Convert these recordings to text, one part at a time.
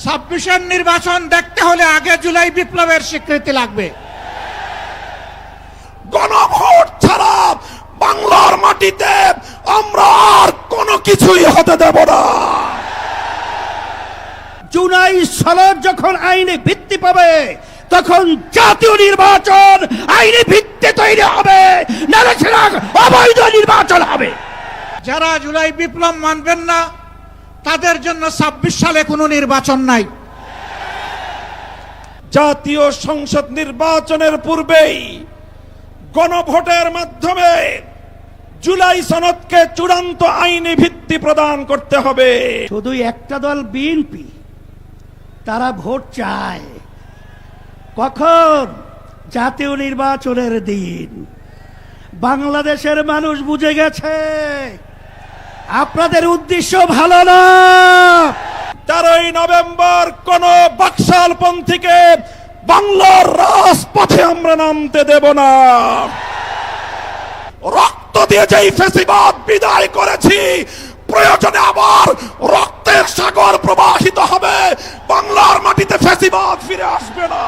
26-এর নির্বাচন দেখতে হলে আগে জুলাই বিপ্লবের স্বীকৃতি লাগবে। গণভোট ছাড়া বাংলার মাটিতে আমরা আর কোনো কিছুই হতে দেব না। জুলাই সনদ যখন আইনি ভিত্তি পাবে তখন জাতীয় নির্বাচন আইনি ভিত্তি তৈরি হবে, নাহলে সেটা অবৈধ নির্বাচন হবে। যারা জুলাই বিপ্লব মানবেন না তাদের জন্য 26 সালে কোনো নির্বাচন নাই। জাতীয় সংসদ নির্বাচনের পূর্বেই গণভোটের মাধ্যমে জুলাই সনদকে চূড়ান্ত আইনি ভিত্তি প্রদান করতে হবে। শুধু একটা দল বিএনপি, তারা ভোট চায় কখন? জাতীয় নির্বাচনের দিন। বাংলাদেশের মানুষ বুঝে গেছে আপনাদের উদ্দেশ্য ভালো না। 13ই নভেম্বর কোন বাকশালপন্থীকে বাংলার রাজপথে আমরা নামতে দেব না। রক্ত দিয়ে যেই ফ্যাসিবাদ বিদায় করেছি, প্রয়োজনে আবার রক্তের সাগর প্রবাহিত হবে, বাংলার মাটিতে ফ্যাসিবাদ ফিরে আসবে না।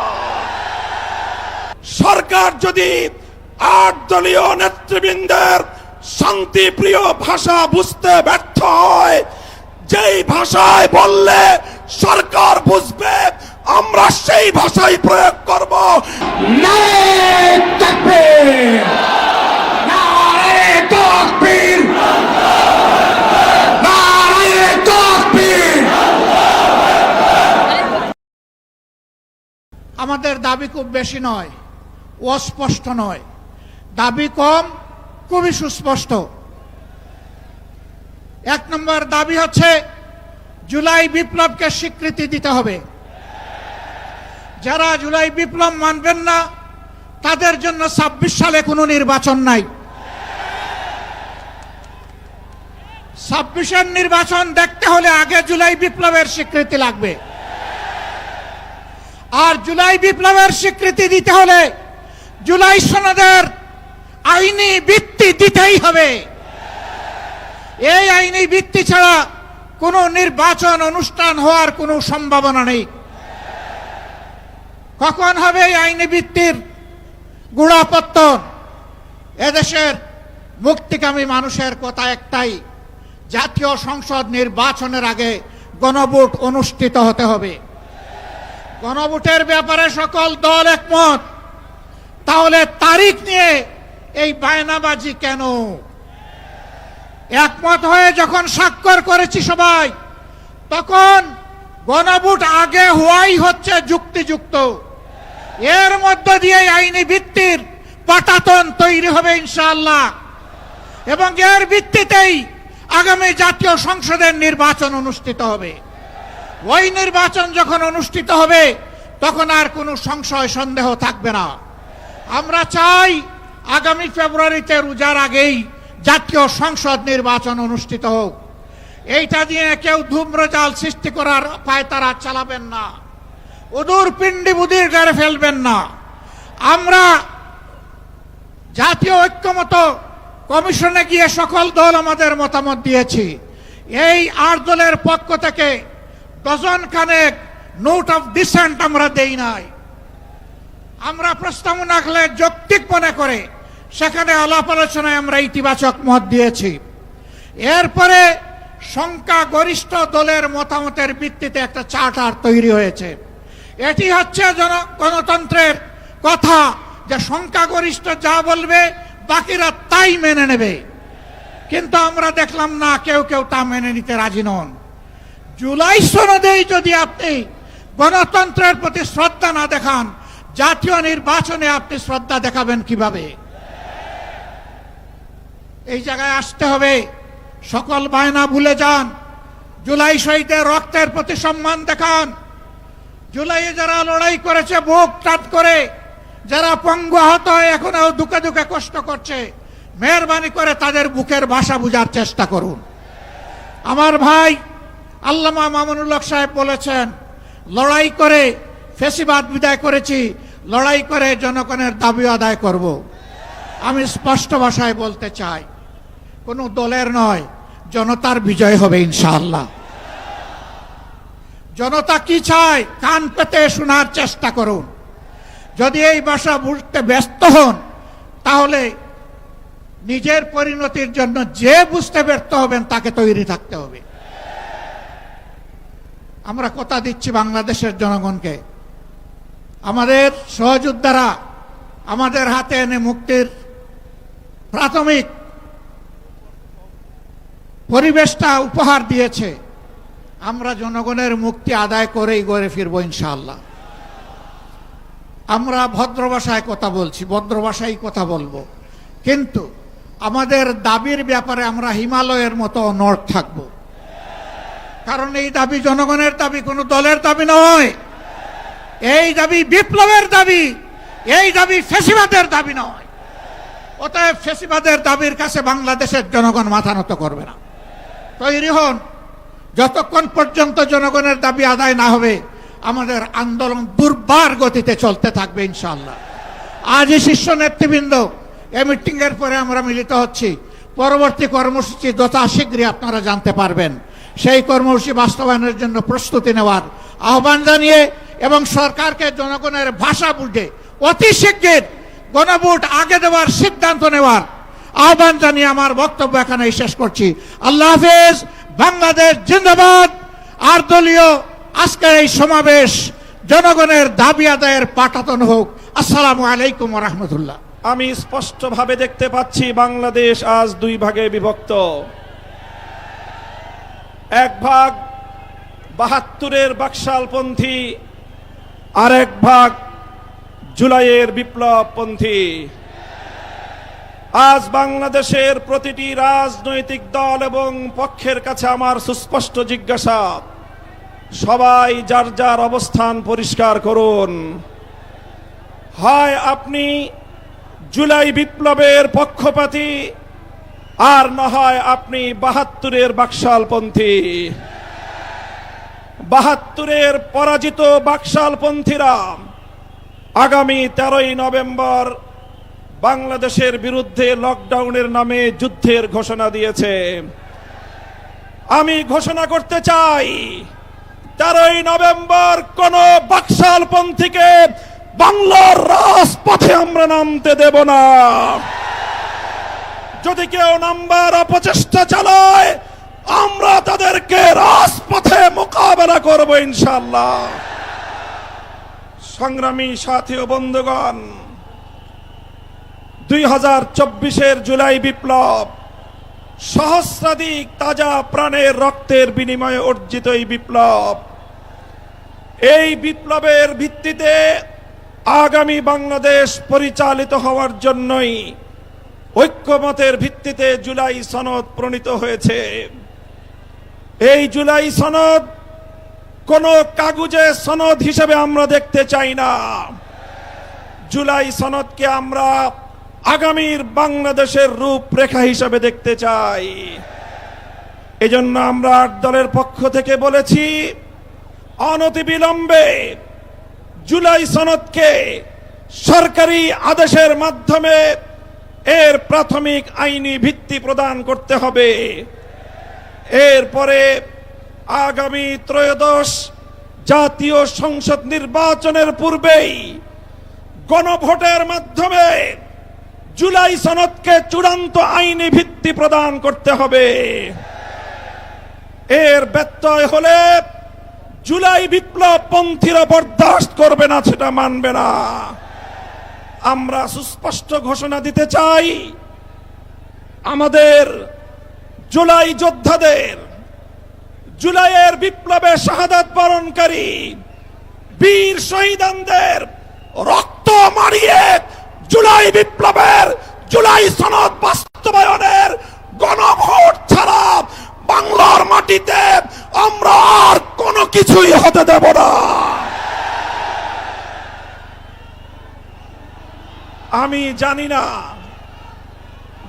সরকার যদি 8 দলীয় নেতৃবৃন্দের শান্তিপ্রিয় ভাষা বুঝতে ব্যর্থ হয়, যেই ভাষায় বললে সরকার বুঝবে আমরা সেই ভাষাই প্রয়োগ করব। নারে তাকবীর, নারে তাকবীর, নারে তাকবীর। আমাদের দাবি খুব বেশি নয়, অস্পষ্ট নয়, দাবি কম, খুবই সুস্পষ্ট। 1 নম্বর দাবি হচ্ছে জুলাই বিপ্লবকে স্বীকৃতি দিতে হবে। যারা জুলাই বিপ্লব মানবেন না তাদের জন্য 26 সালে কোনো নির্বাচন নাই। 26-এর নির্বাচন দেখতে হলে আগে জুলাই বিপ্লবের স্বীকৃতি লাগবে। আর জুলাই বিপ্লবের স্বীকৃতি দিতে হলে জুলাই সনদের আইনি ভিত্তি দিতেই হবে। এই আইনি ভিত্তি ছাড়া কোনো নির্বাচন অনুষ্ঠান হওয়ার কোনো সম্ভাবনা নেই। কখন হবে এই আইনি ভিত্তির গোড়াপত্তন? এদেশের মুক্তিকামী মানুষের কথা একটাই, জাতীয় সংসদ নির্বাচনের আগে গণভোট অনুষ্ঠিত হতে হবে। গণভোটের ব্যাপারে সকল দল একমত, তাহলে তারিখ নিয়ে এই বায়নাবাজি কেন? একমত হয়ে যখন স্বাক্ষর করেছি সবাই, তখন গণভোট আগে হওয়াই হচ্ছে যুক্তিযুক্ত। এর মধ্য দিয়ে আইনি ভিত্তির পাটাতন তৈরি হবে ইনশাআল্লাহ, এবং এর ভিত্তিতেই আগামী জাতীয় সংসদের নির্বাচন অনুষ্ঠিত হবে। ওই নির্বাচন যখন অনুষ্ঠিত হবে তখন আর কোনো সংশয় সন্দেহ থাকবে না। আমরা চাই আগামী ফেব্রুয়ারিতে রোজার আগেই জাতীয় সংসদ নির্বাচন অনুষ্ঠিত হোক। এইটা দিয়ে কেউ ধূম্রজাল সৃষ্টি করার পায়তারা চালাবেন না, উদূর পিণ্ডি বুদির গাড়ে ফেলবেন না। আমরা জাতীয় ঐক্যমত কমিশনে গিয়ে সকল দল আমাদের মতামত দিয়েছি। এই 8 দলের পক্ষ থেকে ডজন খানেক নোট অফ ডিসেন্ট আমরা দেই নাই। আমরা প্রস্তাবনা রাখলে যৌক্তিক মনে করে সেখানে আলাপ আলোচনায় আমরা ইতিবাচক মত দিয়েছি। এরপরে সংখ্যাগরিষ্ঠ দলের মতামতের ভিত্তিতে একটা চার্টার তৈরি হয়েছে। এটি হচ্ছে গণতন্ত্রের কথা, যে সংখ্যাগরিষ্ঠ যা বলবে বাকিরা তাই মেনে নেবে। কিন্তু আমরা দেখলাম না, কেউ কেউ তা মেনে নিতে রাজি নন। জুলাই সনদেই যদি আপনি গণতন্ত্রের প্রতি শ্রদ্ধা না দেখান, জাতীয় নির্বাচনে আপনি শ্রদ্ধা দেখাবেন কিভাবে? এই জায়গায় আসতে হবে। সকল বায়না ভুলে যান, জুলাই শহীদের রক্তের প্রতি সম্মান দেখান। জুলাইয়ে যারা লড়াই করেছে বুক টাট করে, যারা পঙ্গু আহত হয়ে এখনো দুঃখে দুঃখে কষ্ট করছে, মেহরবানি করে তাদের বুকের ভাষা বোঝার চেষ্টা করুন। আমার ভাই আল্লামা মামুনুল হক সাহেব বলেছেন, লড়াই করে ফ্যাসিবাদ বিদায় করেছি, লড়াই করে জনগণের দাবি আদায় করব। আমি স্পষ্ট ভাষায় বলতে চাই, কোনো দলের নয়, জনতার বিজয় হবে ইনশাআল্লাহ। জনতা কি চায় কান পেতে শোনার চেষ্টা করুন। যদি এই ভাষা বুঝতে ব্যস্ত হন তাহলে নিজের পরিণতির জন্য যে বুঝতে ব্যর্থ হবেন তাকে তৈরি থাকতে হবে। আমরা কথা দিচ্ছি বাংলাদেশের জনগণকে, আমাদের সহযোদ্ধারা আমাদের হাতে এনে মুক্তির প্রাথমিক পরিবেশটা উপহার দিয়েছে। আমরা জনগণের মুক্তি আদায় করেই ঘরে ফিরবো ইনশাআল্লাহ। আমরা ভদ্র ভাষায় কথা বলছি, ভদ্র ভাষায় কথা বলবো, কিন্তু আমাদের দাবির ব্যাপারে আমরা হিমালয়ের মতো অনড় থাকব। কারণ এই দাবি জনগণের দাবি, কোনো দলের দাবি নয়। এই দাবি বিপ্লবের দাবি, এই দাবি ফ্যাসিবাদের দাবি নয়। অতএব ফ্যাসিবাদের দাবির কাছে বাংলাদেশের জনগণ মাথা নত করবে না। তৈরি হন, যতক্ষণ পর্যন্ত জনগণের দাবি আদায় না হবে আমাদের আন্দোলন দুর্বার গতিতে চলতে থাকবে ইনশাআল্লাহ। আজই শীর্ষ নেতৃবৃন্দ এই মিটিং এর পরে আমরা মিলিত হচ্ছি। পরবর্তী কর্মসূচি যথা শীঘ্রই আপনারা জানতে পারবেন। সেই কর্মসূচি বাস্তবায়নের জন্য প্রস্তুতি নেওয়ার আহ্বান জানিয়ে এবং সরকারকে জনগণের ভাষা বুঝে অতি শীঘ্র গণভোট আগে দেওয়ার সিদ্ধান্ত নেওয়ার আহ্বান জানিয়ে আমার বক্তব্য এখানেই শেষ করছি। আল্লাহ হাফেজ। বাংলাদেশ জিন্দাবাদ। আর দলীয় আজকের এই সমাবেশ জনগণের দাবি আদায়ের পাঠাতন হোক। আসসালামু আলাইকুম ওয়া রাহমাতুল্লাহ। আমি স্পষ্টভাবে দেখতে পাচ্ছি বাংলাদেশ আজ দুই ভাগে বিভক্ত। এক ভাগ ৭২-এর বাকশালপন্থী, আর এক ভাগ জুলাইয়ের বিপ্লবপন্থী। আজ বাংলাদেশের প্রতিটি রাজনৈতিক দল এবং পক্ষের কাছে আমার সুস্পষ্ট জিজ্ঞাসা, সবাই যার যার অবস্থান পরিষ্কার করুন। হয় আপনি জুলাই বিপ্লবের পক্ষপাতী, আর না হয় আপনি ৭২-এর বাকশালপন্থী। ৭২-এর পরাজিত বাকশালপন্থীরা আগামী 13ই নভেম্বর বাংলাদেশের বিরুদ্ধে লকডাউনের নামে যুদ্ধের ঘোষণা দিয়েছে। আমি ঘোষণা করতে চাই 13ই নভেম্বর কোন বাকশালপন্থীকে বাংলার রাজপথে আমরা নামতে দেব না। যদি কেউ নামবার অপচেষ্টা চালায় আমরা তাদেরকে রাজপথে মোকাবেলা করব ইনশাআল্লাহ। সংগ্রামী সাথী ও বন্ধুগণ, 2024-এর জুলাই বিপ্লব সহস্রাধিক তাজা প্রাণের রক্তের বিনিময়ে অর্জিত এই বিপ্লব। এই বিপ্লবের ভিত্তিতে আগামী বাংলাদেশ পরিচালিত হওয়ার জন্যই ঐক্যমতের ভিত্তিতে জুলাই সনদ প্রণীত হয়েছে। এই জুলাই সনদ কোন কাগজে সনদ হিসেবে আমরা দেখতে চাই না। জুলাই সনদকে আমরা আগামীর বাংলাদেশের রূপরেখা হিসেবে দেখতে চাই। এজন্য আমরা ৮ দলের পক্ষ থেকে বলেছি, অনতিবিলম্বে জুলাই সনদকে সরকারি আদেশের মাধ্যমে এর প্রাথমিক আইনি ভিত্তি প্রদান করতে হবে। এরপরে আগামী ত্রয়োদশ জাতীয় সংসদ নির্বাচনের পূর্বেই গণভোটের মাধ্যমে জুলাই সনদকে চূড়ান্ত আইনি ভিত্তি প্রদান করতে হবে। এর ব্যত্যয় হলে জুলাই বিপ্লবপন্থীরা বরদাস্ত করবে না, সেটা মানবে না। আমরা সুস্পষ্ট ঘোষণা দিতে চাই, আমাদের জুলাই যোদ্ধাদের, জুলাইয়ের বিপ্লবে শাহাদাত বরণকারী বীর শহীদদের রক্ত মারিয়ে জুলাই বিপ্লবের, জুলাই সনদ বাস্তবায়নের গণভোট ছাড়া বাংলার মাটিতে আমরা আর কোনো কিছুই হতে দেব না। আমি জানি না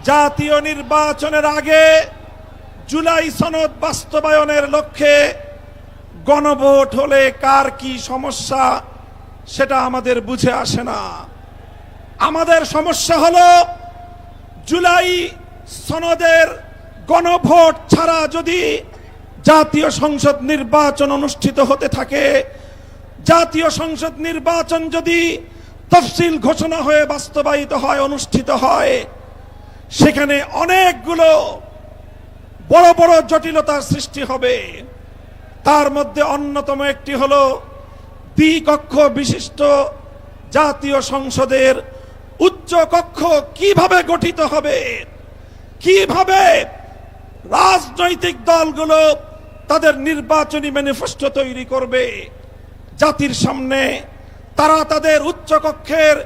জাতীয় নির্বাচনের আগে জুলাই সনদ বাস্তবায়নের লক্ষ্যে গণভোট হলে কার কি সমস্যা সেটা আমাদের বুঝে আসে না। আমাদের সমস্যা হলো জুলাই সনদের গণভোট ছাড়া যদি জাতীয় সংসদ নির্বাচন অনুষ্ঠিত হতে থাকে, জাতীয় সংসদ নির্বাচন যদি তফসিল ঘোষণা হয়ে বাস্তবায়িত হয়, অনুষ্ঠিত হয়, সেখানে অনেকগুলো বড় বড় জটিলতার সৃষ্টি হবে। তার মধ্যে অন্যতম একটি হলো দ্বিকক্ষ বিশিষ্ট জাতীয় সংসদের উচ্চ কক্ষ কিভাবে গঠিত হবে, কিভাবে রাজনৈতিক দলগুলো তাদের নির্বাচনী ম্যানিফেস্টো তৈরি করবে, জাতির সামনে তারা তাদের উচ্চ কক্ষের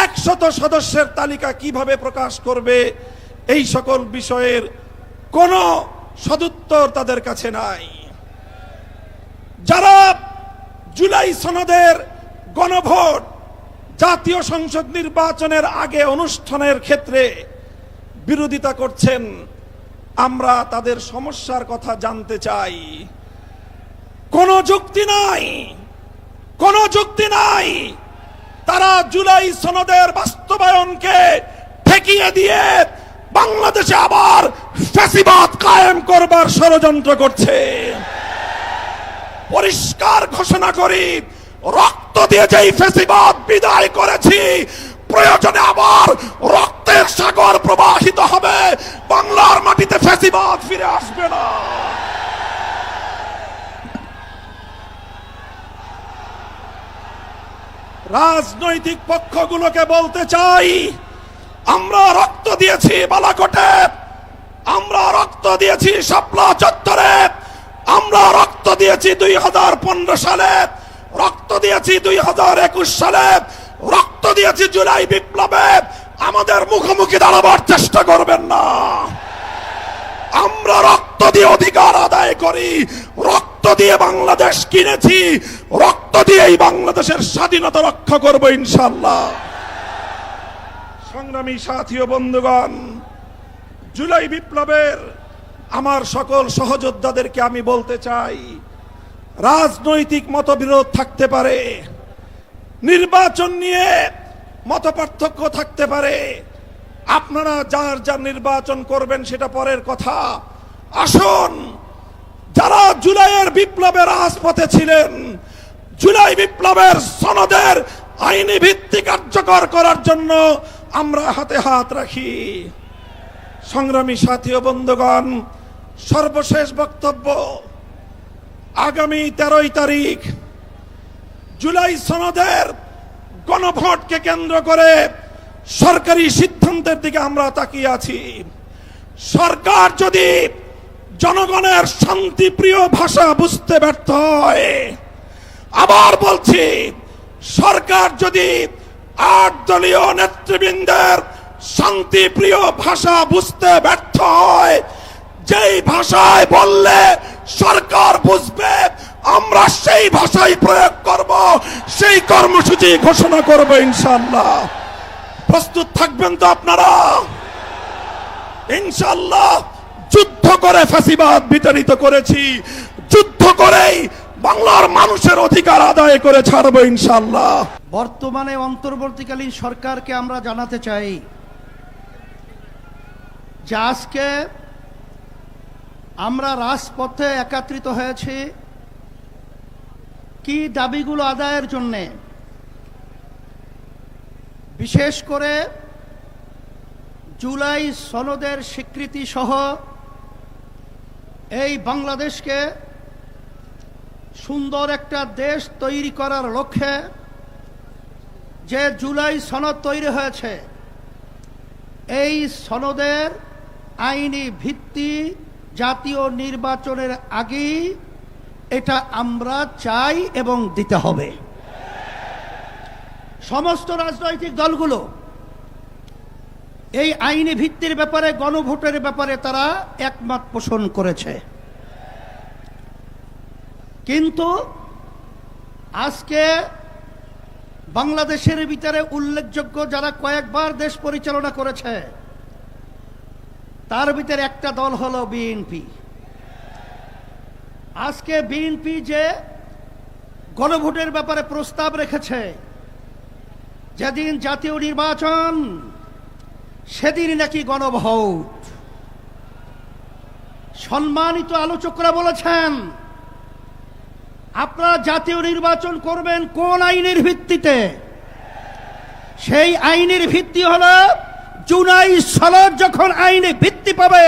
100 সদস্যের তালিকা কিভাবে প্রকাশ করবে, এই সকল বিষয়ের কোনো সদুত্তর তাদের কাছে নাই। যারা জুলাই সনদের গণভোট জাতীয় সংসদ নির্বাচনের আগে অনুষ্ঠানের ক্ষেত্রে বিরোধিতা করছেন, আমরা তাদের সমস্যার কথা জানতে চাই। কোনো যুক্তি নাই, কোনো যুক্তি নাই। তারা জুলাই সনদের বাস্তবায়নকে ঠেকিয়ে দিয়ে বাংলাদেশে আবার ফ্যাসিবাদ কায়েম করবার ষড়যন্ত্র করছে। পরিষ্কার ঘোষণা করি, রক্ত দিয়ে যেই ফ্যাসিবাদ বিদায় করেছি, প্রয়োজনে আবার রক্তের সাগর প্রবাহিত হবে, বাংলার মাটিতে ফ্যাসিবাদ ফিরে আসবে না। রাজনৈতিক পক্ষগুলোকে বলতে চাই, আমরা রক্ত দিয়েছি বালাকোটে, আমরা রক্ত দিয়েছি শাপলা চত্বরে, আমরা রক্ত দিয়েছি 2015 সালে, রক্ত দিয়েছি 2021 সালে, রক্ত দিয়েছি জুলাই বিপ্লবে। আমাদের মুখোমুখি দাঁড়াবার চেষ্টা করবেন না। আমরা রক্ত দিয়ে অধিকার আদায় করি, রক্ত দিয়ে বাংলাদেশ কিনেছি, রক্ত দিয়েই বাংলাদেশের স্বাধীনতা রক্ষা করব ইনশাআল্লাহ। সংগ্রামী সাথী ও বন্ধুগণ, জুলাই বিপ্লবের আমার সকল সহযোদ্ধাদেরকে আমি বলতে চাই, রাজনৈতিক মতবিরোধ থাকতে পারে, নির্বাচন নিয়ে মতপার্থক্য থাকতে পারে, আপনারা যার যার নির্বাচন করবেন সেটা পরের কথা। আসুন, যারা জুলাইয়ের বিপ্লবের রাজপথে ছিলেন, জুলাই বিপ্লবের সনদের আইনি ভিত্তি কার্যকর করার জন্য আমরা হাতে হাত রাখি। সংগ্রামী সাথী ও বন্ধুগণ, সর্বশেষ বক্তব্য, আগামী 13 তারিখ জুলাই সনদের গণভোটকে কেন্দ্র করে সরকারি সিদ্ধান্তের দিকে আমরা তাকিয়ে আছি। সরকার যদি জনগণের শান্তিপ্রিয় ভাষা বুঝতে ব্যর্থ হয়, আবার বলছি, সরকার যদি 8 দলীয় নেতৃবৃন্দের শান্তিপ্রিয় ভাষা বুঝতে ব্যর্থ হয়, যেই ভাষায় বললে সরকার বুঝবে, আমরা সেই ভাষাই প্রয়োগ করব, সেই কর্মসূচি ঘোষণা করব ইনশাআল্লাহ। প্রস্তুত থাকবেন তো আপনারা? ইনশাআল্লাহ। যুদ্ধ করে ফ্যাসিবাদ বিতাড়িত করেছি, যুদ্ধ করেই বাংলার মানুষের অধিকার আদায় করে ছাড়বো ইনশাআল্লাহ। বর্তমানে অন্তর্বর্তীকালীন সরকারকে আমরা জানাতে চাই যে আজকে আমরা রাজপথে একত্রিত হয়েছি কি দাবিগুলো আদায়ের জন্যে, বিশেষ করে জুলাই সনদের স্বীকৃতি সহ এই বাংলাদেশকে সুন্দর একটা দেশ তৈরি করার লক্ষ্যে যে জুলাই সনদ তৈরি হয়েছে, এই সনদের আইনি ভিত্তি জাতীয় নির্বাচনের আগেই এটা আমরা চাই এবং দিতে হবে। সমস্ত রাজনৈতিক দলগুলো এই আইনি ভিত্তির ব্যাপারে, গণভোটের ব্যাপারে তারা একমত পোষণ করেছে, কিন্তু আজকে বাংলাদেশের ভিতরে উল্লেখযোগ্য যারা কয়েকবার দেশ পরিচালনা করেছে, তার ভিতরে একটা দল হলো বিএনপি। আজকে বিএনপি যে গণভোটের ব্যাপারে প্রস্তাব রেখেছে, যেদিন জাতীয় সম্মানিত আলোচকরা বলেছেন আপনারা জাতীয় নির্বাচন করবেন কোন আইনের ভিত্তিতে? সেই আইনের ভিত্তি হলো জুলাই সনদ যখন আইনে ভিত্তি পাবে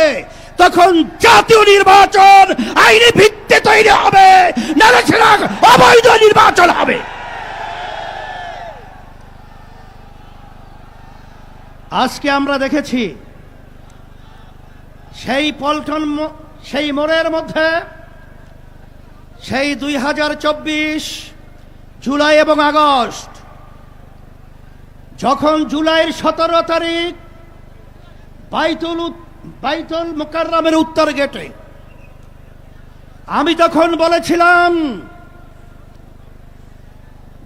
তখন জাতীয় নির্বাচন আইনি ভিত্তি তৈরি হবে, নাহলে সেটা অবৈধ নির্বাচন হবে। আজকে আমরা দেখেছি সেই পল্টন সেই মোড়ের মধ্যে সেই 2024 জুলাই এবং আগস্ট, যখন জুলাইয়ের 17 তারিখ বাইতুল মুকাররমের উত্তর গেটে আমি তখন বলেছিলাম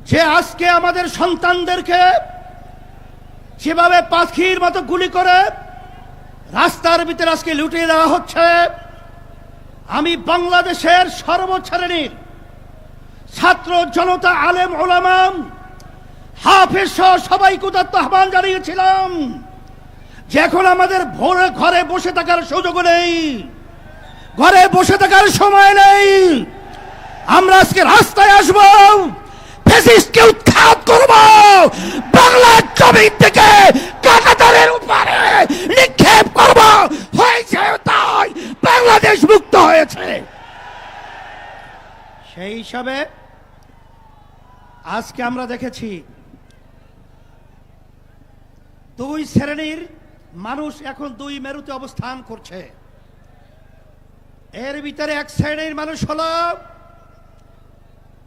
যে আজকে আমাদের সন্তানদেরকে যেভাবে পাখির মতো গুলি করে রাস্তার ভিতরে আজকে লুটিয়ে দেওয়া হচ্ছে, আমি বাংলাদেশের সর্বশ্রেণীর ছাত্র জনতা, আলেম ওলামা, হাফেজ সহ সবাইকে উদাত্ত আহ্বান জানিয়েছিলাম যে এখন আমাদের ভোরে ঘরে বসে থাকার সুযোগ নেই, ঘরে বসে থাকার সময় নেই। আমরা আজকে রাস্তায় আসব, ফ্যাসিস্টকে উৎখাত করব, বাংলার জমি থেকে কাঁটাতারের উপরে নিক্ষেপ করব। হয়েছে তাই, বাংলাদেশ মুক্ত হয়েছে। সেই হিসাবে আজকে আমরা দেখেছি দুই শ্রেণীর মানুষ এখন দুই মেরুতে অবস্থান করছে। এর ভিতরে এক শ্রেণীর মানুষ হলো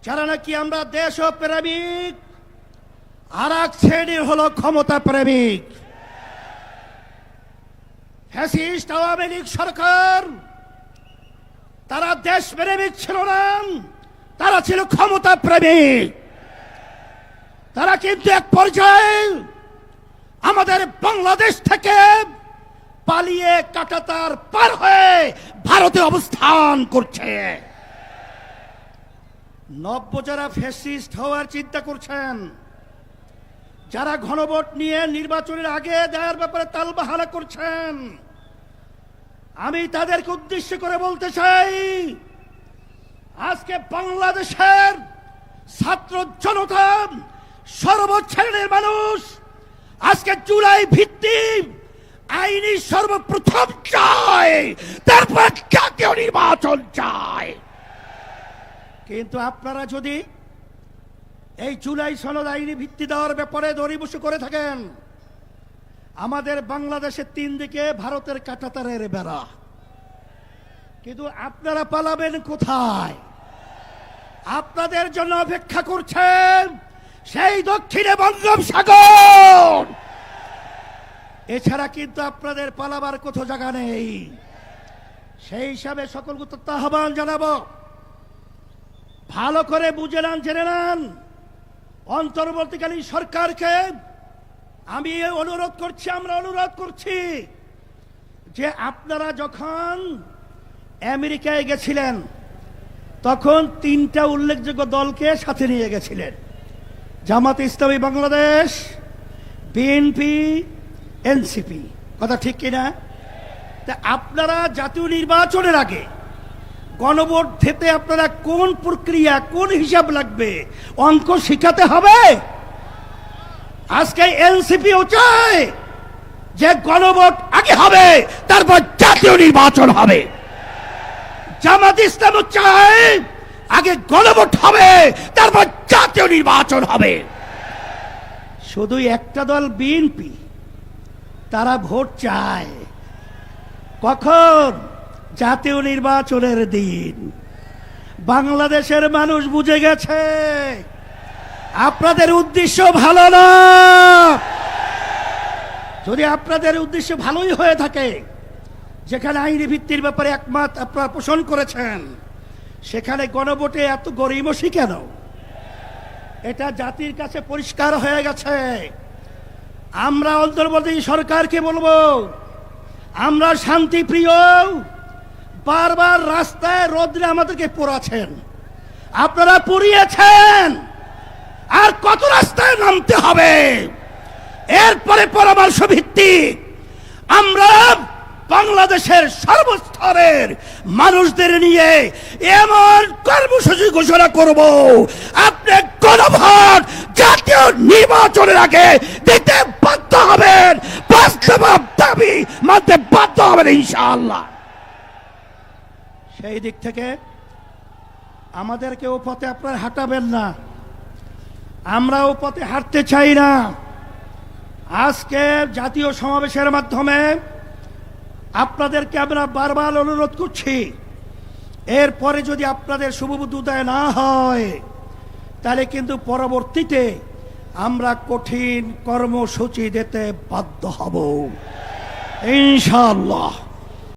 যারা নাকি আমরা দেশ প্রেমিক, আর এক শ্রেণীর হলো ক্ষমতা প্রেমিক। ফ্যাসিস্ট আওয়ামী লীগ সরকার তারা দেশ প্রেমিক ছিল না, তারা ছিল ক্ষমতা প্রেমিক। তারা কিন্তু এক পর্যায়ে আমাদের বাংলাদেশ থেকে পালিয়ে কাঁটাতার পার হয়ে ভারতে অবস্থান করছে। নব্য যারা ফ্যাসিস্ট হওয়ার চিন্তা করছেন, যারা গণভোট নিয়ে নির্বাচনের আগে দেওয়ার ব্যাপারে তালবাহানা করছেন, আমি তাদেরকে উদ্দেশ্য করে বলতে চাই আজকে বাংলাদেশের ছাত্র জনতা, সর্বশ্রেণীর মানুষ আজকে জুলাই ভিত্তিক আইনি সর্বপ্রথম চায়, তারপর জাতীয় নির্বাচন চায়। কিন্তু আপনারা যদি এই জুলাই সনদ আইনি ভিত্তি দেওয়ার ব্যাপারে দড়িবসু করে থাকেন, আমাদের বাংলাদেশের 3 দিকে ভারতের কাঁটাতারের বেড়া, কিন্তু আপনারা পালাবেন কোথায়? আপনাদের জন্য অপেক্ষা করছেন সেই দক্ষিণে বঙ্গোপসাগর। এছাড়া কিন্তু আপনাদের পালাবার কোথাও জায়গা নেই। সেই হিসাবে সকলকে আহ্বান জানাবো, ভালো করে বুঝে নেন, জেনে নেন। অন্তর্বর্তীকালীন সরকারকে আমি অনুরোধ করছি, আমরা অনুরোধ করছি যে আপনারা যখন আমেরিকায় গেছিলেন তখন 3টা উল্লেখযোগ্য দলকে সাথে নিয়ে গেছিলেন, জামাত ইসলামী বাংলাদেশ, বিএনপি, এনসিপি। কথা ঠিক কিনা? তা আপনারা জাতীয় নির্বাচনের আগে গণভোট দিতে আপনারা কোন প্রক্রিয়া, কোন হিসাব লাগবে, অঙ্ক শিখাতে হবে। আজকে এনসিপিও চায় যে গণভোট আগে হবে, তারপর জাতীয় নির্বাচন হবে। জামাত ইসলামও চায় আগে গণভোট হবে, তারপর জাতীয় নির্বাচন হবে। শুধু একটা দল বিএনপি, তারা ভোট চায় কখন? জাতীয় নির্বাচনের দিন। বাংলাদেশের মানুষ বুঝে গেছে আপনাদের উদ্দেশ্য ভালো না। যদি আপনাদের উদ্দেশ্য ভালোই হয়ে থাকে, যেখানে আইনি ভিত্তির ব্যাপারে একমত আপনারা পোষণ করেছেন, সেখানে গণভোটে এত গড়িমসি কেন? এটা জাতির কাছে পরিষ্কার হয়ে গেছে। আমরা অন্তর্বর্তী সরকারকে বলবো, আমরা শান্তিপ্রিয়, বারবার রাস্তায় রোদ্রে আমাদেরকে পোড়াচ্ছেন, আপনারা পুড়িয়েছেন, আর কত রাস্তায় নামতে হবে? এরপরে পরামর্শ ভিত্তিক আমরা বাংলাদেশের সর্বস্তরের মানুষদের নিয়ে এমন কর্মসূচি ঘোষণা করব, আপনি গণভোট জাতীয় নির্বাচনের আগে দিতে বাধ্য হবেন, বাস্তব দাবি মানতে বাধ্য হবেন ইনশাআল্লাহ। সেই দিক থেকে আমাদেরকেও পথে আপনারা হাঁটাবেন না, আমরাও পথে হাঁটতে চাই না। আজকে জাতীয় সমাবেশের মাধ্যমে আপনাদেরকে আমরা বারবার অনুরোধ করছি, এরপরে যদি আপনাদের শুভবুদ্ধি উদয় না হয় তাহলে কিন্তু পরবর্তীতে আমরা কঠিন কর্মসূচি দিতে বাধ্য হব ইনশাআল্লাহ।